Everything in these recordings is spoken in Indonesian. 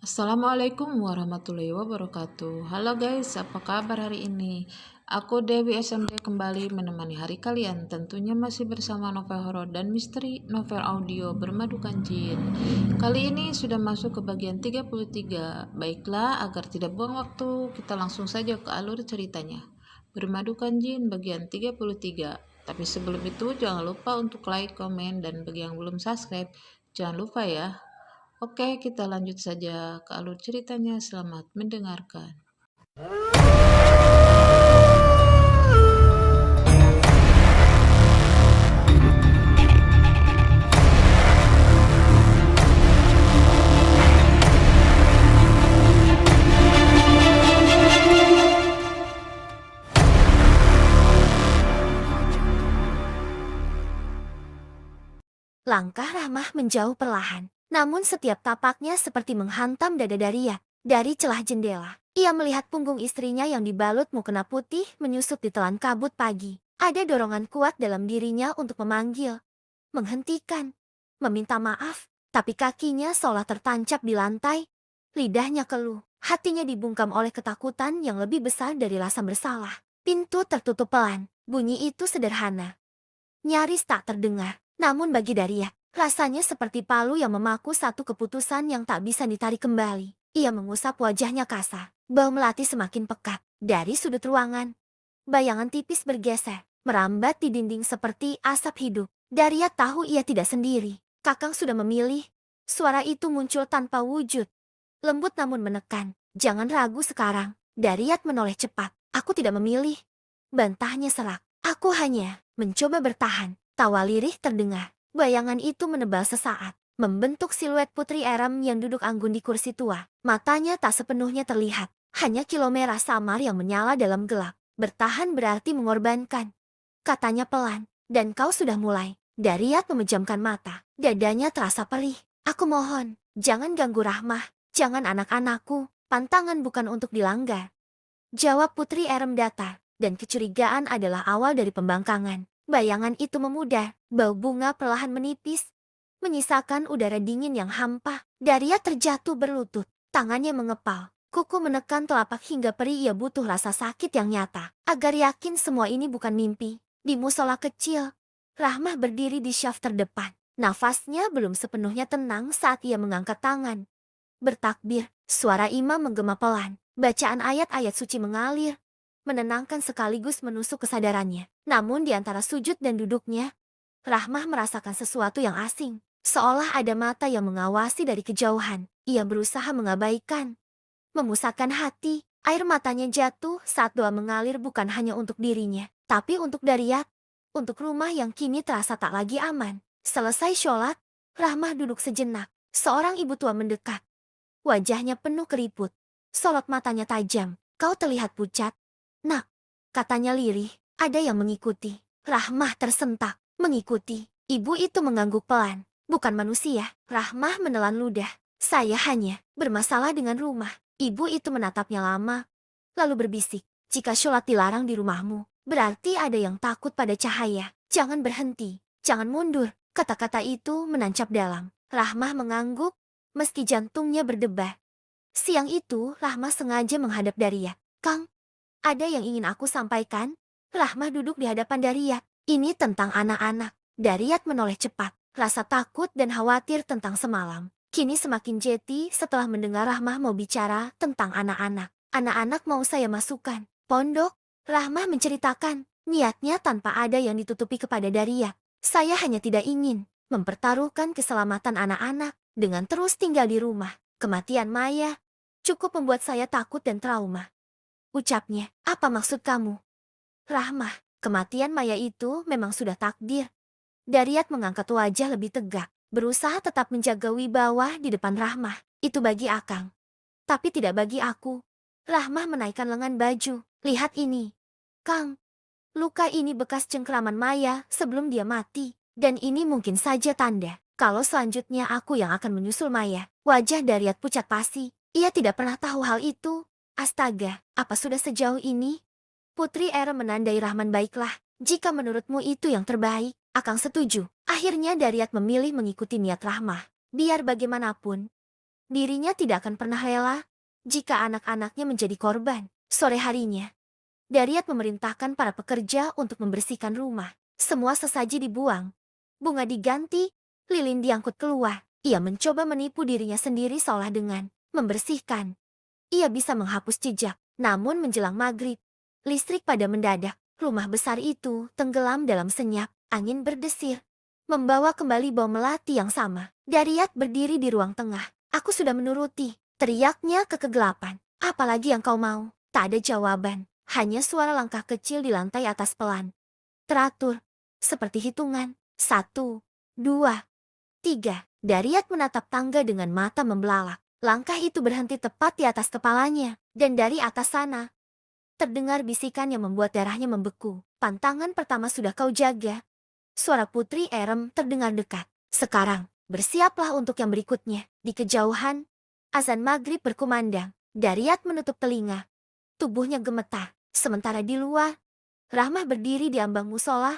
Assalamualaikum warahmatullahi wabarakatuh. Halo guys, apa kabar hari ini? Aku Dewi SMD kembali menemani hari kalian. Tentunya masih bersama novel horor dan misteri novel audio Bermadukan Jin. Kali ini sudah masuk ke bagian 33. Baiklah, agar tidak buang waktu, kita langsung saja ke alur ceritanya. Bermadukan Jin bagian 33. Tapi sebelum itu jangan lupa untuk like, komen, dan bagi yang belum subscribe, jangan lupa ya. Oke, kita lanjut saja ke alur ceritanya. Selamat mendengarkan. Langkah Rahmah menjauh perlahan, namun setiap tapaknya seperti menghantam dada Daria. Dari celah jendela, ia melihat punggung istrinya yang dibalut mukena putih menyusut di telan kabut pagi. Ada dorongan kuat dalam dirinya untuk memanggil, menghentikan, meminta maaf, tapi kakinya seolah tertancap di lantai. Lidahnya keluh, hatinya dibungkam oleh ketakutan yang lebih besar dari rasa bersalah. Pintu tertutup pelan, bunyi itu sederhana, nyaris tak terdengar. Namun bagi Daria, rasanya seperti palu yang memaku satu keputusan yang tak bisa ditarik kembali. Ia mengusap wajahnya kasar. Bau melati semakin pekat. Dari sudut ruangan, bayangan tipis bergeser, merambat di dinding seperti asap hidup. Daria tahu ia tidak sendiri. Kakang sudah memilih. Suara itu muncul tanpa wujud, lembut namun menekan. Jangan ragu sekarang. Daryat menoleh cepat. Aku tidak memilih, bantahnya serak. Aku hanya mencoba bertahan. Tawa lirih terdengar. Bayangan itu menebal sesaat, membentuk siluet Putri Erem yang duduk anggun di kursi tua. Matanya tak sepenuhnya terlihat, hanya kilau merah samar yang menyala dalam gelap. Bertahan berarti mengorbankan, katanya pelan. Dan kau sudah mulai. Daryat memejamkan mata. Dadanya terasa perih. Aku mohon, jangan ganggu Rahmah. Jangan anak-anakku. Pantangan bukan untuk dilanggar, jawab Putri Erem datar. Dan kecurigaan adalah awal dari pembangkangan. Bayangan itu memudar, bau bunga perlahan menipis, menyisakan udara dingin yang hampa. Daria terjatuh berlutut, tangannya mengepal. Kuku menekan telapak hingga perih. Ia butuh rasa sakit yang nyata, agar yakin semua ini bukan mimpi. Di musola kecil, Rahmah berdiri di syaf terdepan. Nafasnya belum sepenuhnya tenang saat ia mengangkat tangan bertakbir. Suara imam menggema pelan. Bacaan ayat-ayat suci mengalir, menenangkan sekaligus menusuk kesadarannya. Namun di antara sujud dan duduknya, Rahmah merasakan sesuatu yang asing. Seolah ada mata yang mengawasi dari kejauhan. Ia berusaha mengabaikan, memusatkan hati. Air matanya jatuh saat doa mengalir bukan hanya untuk dirinya, tapi untuk Daryat, untuk rumah yang kini terasa tak lagi aman. Selesai sholat, Rahmah duduk sejenak. Seorang ibu tua mendekat. Wajahnya penuh keriput. Sorot matanya tajam. Kau terlihat pucat. Nak, katanya lirih. Ada yang mengikuti. Rahmah tersentak. Mengikuti. Ibu itu mengangguk pelan. Bukan manusia. Rahmah menelan ludah. Saya hanya bermasalah dengan rumah. Ibu itu menatapnya lama, lalu berbisik. Jika sholat dilarang di rumahmu, berarti ada yang takut pada cahaya. Jangan berhenti. Jangan mundur. Kata-kata itu menancap dalam. Rahmah mengangguk, meski jantungnya berdebar. Siang itu, Rahmah sengaja menghadap Daryat. Kang, ada yang ingin aku sampaikan? Rahmah duduk di hadapan Daryat. Ini tentang anak-anak. Daryat menoleh cepat. Rasa takut dan khawatir tentang semalam kini semakin jeti setelah mendengar Rahmah mau bicara tentang anak-anak. Anak-anak mau saya masukkan pondok. Rahmah menceritakan niatnya tanpa ada yang ditutupi kepada Daryat. Saya hanya tidak ingin mempertaruhkan keselamatan anak-anak dengan terus tinggal di rumah. Kematian Maya cukup membuat saya takut dan trauma, ucapnya. Apa maksud kamu, Rahmah? Kematian Maya itu memang sudah takdir. Daryat mengangkat wajah lebih tegak, berusaha tetap menjaga wibawa di depan Rahmah. Itu bagi Akang, tapi tidak bagi aku. Rahmah menaikkan lengan baju. Lihat ini, Kang. Luka ini bekas cengkeraman Maya sebelum dia mati. Dan ini mungkin saja tanda kalau selanjutnya aku yang akan menyusul Maya. Wajah Daryat pucat pasi. Ia tidak pernah tahu hal itu. Astaga, apa sudah sejauh ini? Putri Erem menandai Rahman. Baiklah, jika menurutmu itu yang terbaik, Akang setuju. Akhirnya Daryat memilih mengikuti niat Rahmah. Biar bagaimanapun, Dirinya tidak akan pernah rela jika anak-anaknya menjadi korban. Sore harinya, Daryat memerintahkan para pekerja untuk membersihkan rumah. Semua sesaji dibuang, bunga diganti, lilin diangkut keluar. Ia mencoba menipu dirinya sendiri seolah dengan membersihkan ia bisa menghapus jejak. Namun menjelang maghrib, listrik pada mendadak. Rumah besar itu tenggelam dalam senyap. Angin berdesir, membawa kembali bau melati yang sama. Daryat berdiri di ruang tengah. Aku sudah menuruti, teriaknya ke kegelapan. Apalagi yang kau mau? Tak ada jawaban. Hanya suara langkah kecil di lantai atas pelan. Teratur, seperti hitungan. 1, 2, 3. Daryat menatap tangga dengan mata membelalak. Langkah itu berhenti tepat di atas kepalanya. Dan dari atas sana, terdengar bisikan yang membuat darahnya membeku. Pantangan pertama sudah kau jaga. Suara Putri Erem terdengar dekat. Sekarang, bersiaplah untuk yang berikutnya. Di kejauhan, azan maghrib berkumandang. Daryat menutup telinga. Tubuhnya gemetar. Sementara di luar, Rahmah berdiri di ambang musola,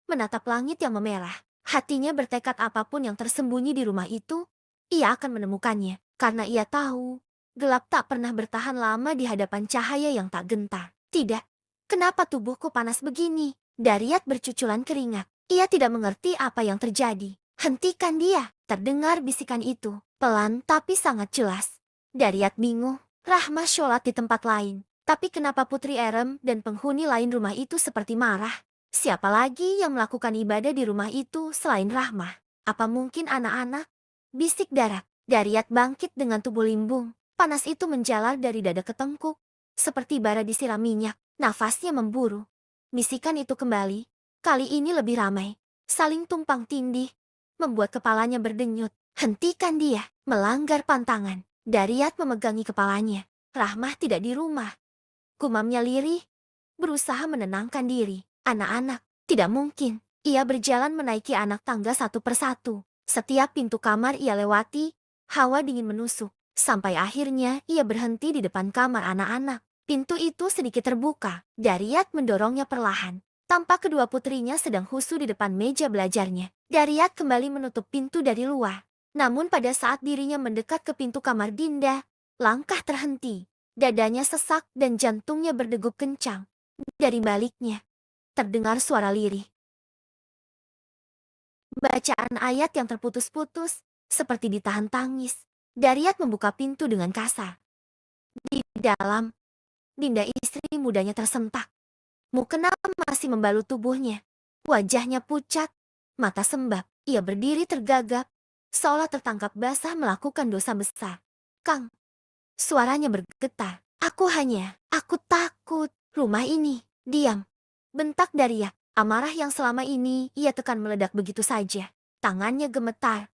menatap langit yang memerah. Hatinya bertekad apapun yang tersembunyi di rumah itu, ia akan menemukannya. Karena ia tahu, gelap tak pernah bertahan lama di hadapan cahaya yang tak gentar. Tidak, kenapa tubuhku panas begini? Daryat bercucuran keringat. Ia tidak mengerti apa yang terjadi. Hentikan dia, terdengar bisikan itu. Pelan tapi sangat jelas. Daryat bingung. Rahmah sholat di tempat lain. Tapi kenapa Putri Erem dan penghuni lain rumah itu seperti marah? Siapa lagi yang melakukan ibadah di rumah itu selain Rahmah? Apa mungkin anak-anak? Bisik Darat. Daryat bangkit dengan tubuh limbung. Panas itu menjalar dari dada ke tengkuk. Seperti bara disiram minyak. Nafasnya memburu. Bisikan itu kembali. Kali ini lebih ramai. Saling tumpang tindih. Membuat kepalanya berdenyut. Hentikan dia. Melanggar pantangan. Daryat memegangi kepalanya. Rahmah tidak di rumah. Gumamnya lirih. Berusaha menenangkan diri. Anak-anak, tidak mungkin. Ia berjalan menaiki anak tangga satu persatu. Setiap pintu kamar ia lewati, hawa dingin menusuk. Sampai akhirnya ia berhenti di depan kamar anak-anak. Pintu itu sedikit terbuka. Daryat mendorongnya perlahan. Tampak kedua putrinya sedang husu di depan meja belajarnya. Daryat kembali menutup pintu dari luar. Namun pada saat dirinya mendekat ke pintu kamar Dinda, langkah terhenti. Dadanya sesak dan jantungnya berdegup kencang. Dari baliknya, terdengar suara lirih. Bacaan ayat yang terputus-putus, seperti ditahan tangis. Daryat membuka pintu dengan kasar. Di dalam, Dinda istri mudanya tersentak. Mukena masih membalut tubuhnya. Wajahnya pucat, mata sembab. Ia berdiri tergagap, seolah tertangkap basah melakukan dosa besar. Kang, suaranya bergetar. Aku takut. Rumah ini, diam. Bentak Daryat. Amarah yang selama ini ia tekan meledak begitu saja. Tangannya gemetar,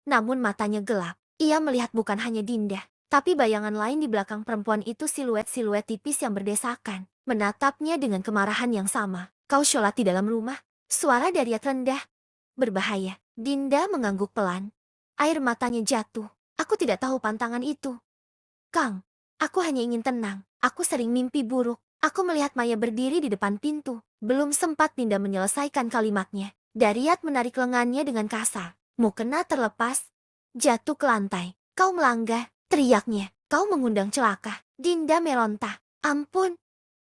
namun matanya gelap. Ia melihat bukan hanya Dinda, tapi bayangan lain di belakang perempuan itu, siluet-siluet tipis yang berdesakan. Menatapnya dengan kemarahan yang sama. Kau sholat di dalam rumah? Suara Daryat rendah. Berbahaya. Dinda mengangguk pelan. Air matanya jatuh. Aku tidak tahu pantangan itu. Kang, aku hanya ingin tenang. Aku sering mimpi buruk. Aku melihat Maya berdiri di depan pintu. Belum sempat Dinda menyelesaikan kalimatnya. Daryat menarik lengannya dengan kasar. Mukena terlepas, jatuh ke lantai. Kau melanggar, teriaknya. Kau mengundang celaka. Dinda meronta. Ampun,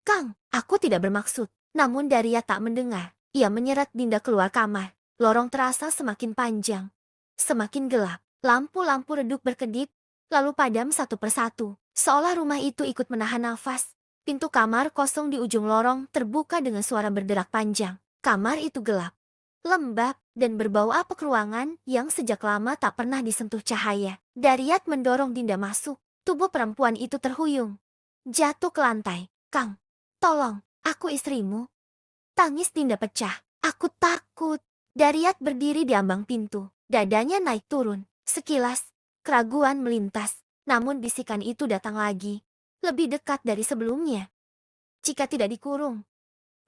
Kang, aku tidak bermaksud. Namun Daryat tak mendengar. Ia menyeret Dinda keluar kamar. Lorong terasa semakin panjang, semakin gelap. Lampu-lampu redup berkedip, lalu padam satu persatu. Seolah rumah itu ikut menahan nafas. Pintu kamar kosong di ujung lorong terbuka dengan suara berderak panjang. Kamar itu gelap, lembab, dan berbau apek ruangan yang sejak lama tak pernah disentuh cahaya. Daryat mendorong Dinda masuk. Tubuh perempuan itu terhuyung, jatuh ke lantai. Kang, tolong, aku istrimu. Tangis Dinda pecah. Aku takut. Daryat berdiri di ambang pintu. Dadanya naik turun. Sekilas, keraguan melintas. Namun bisikan itu datang lagi. Lebih dekat dari sebelumnya. Jika tidak dikurung,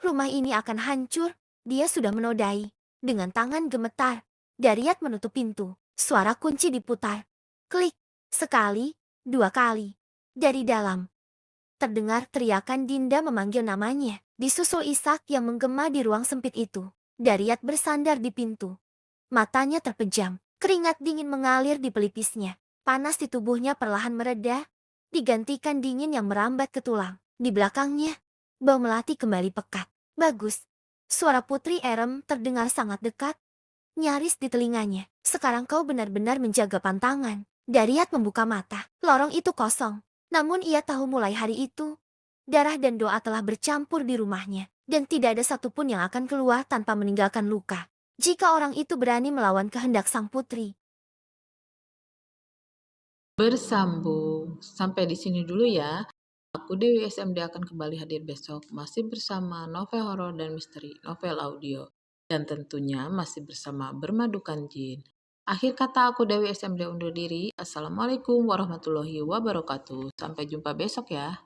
rumah ini akan hancur. Dia sudah menodai. Dengan tangan gemetar, Daryat menutup pintu. Suara kunci diputar. Klik. Sekali, dua kali. Dari dalam, terdengar teriakan Dinda memanggil namanya. Disusul isak yang menggema di ruang sempit itu. Daryat bersandar di pintu. Matanya terpejam. Keringat dingin mengalir di pelipisnya. Panas di tubuhnya perlahan mereda, digantikan dingin yang merambat ke tulang. Di belakangnya, bau melati kembali pekat. Bagus. Suara Putri Erem terdengar sangat dekat, nyaris di telinganya. Sekarang kau benar-benar menjaga pantangan. Dariat membuka mata. Lorong itu kosong. Namun ia tahu mulai hari itu, darah dan doa telah bercampur di rumahnya. Dan tidak ada satupun yang akan keluar tanpa meninggalkan luka. Jika orang itu berani melawan kehendak sang putri. Bersambung. Sampai di sini dulu ya. Aku Dewi SMD akan kembali hadir besok masih bersama novel horor dan misteri, novel audio. Dan tentunya masih bersama Bermadukan Jin. Akhir kata aku Dewi SMD undur diri. Assalamualaikum warahmatullahi wabarakatuh. Sampai jumpa besok ya.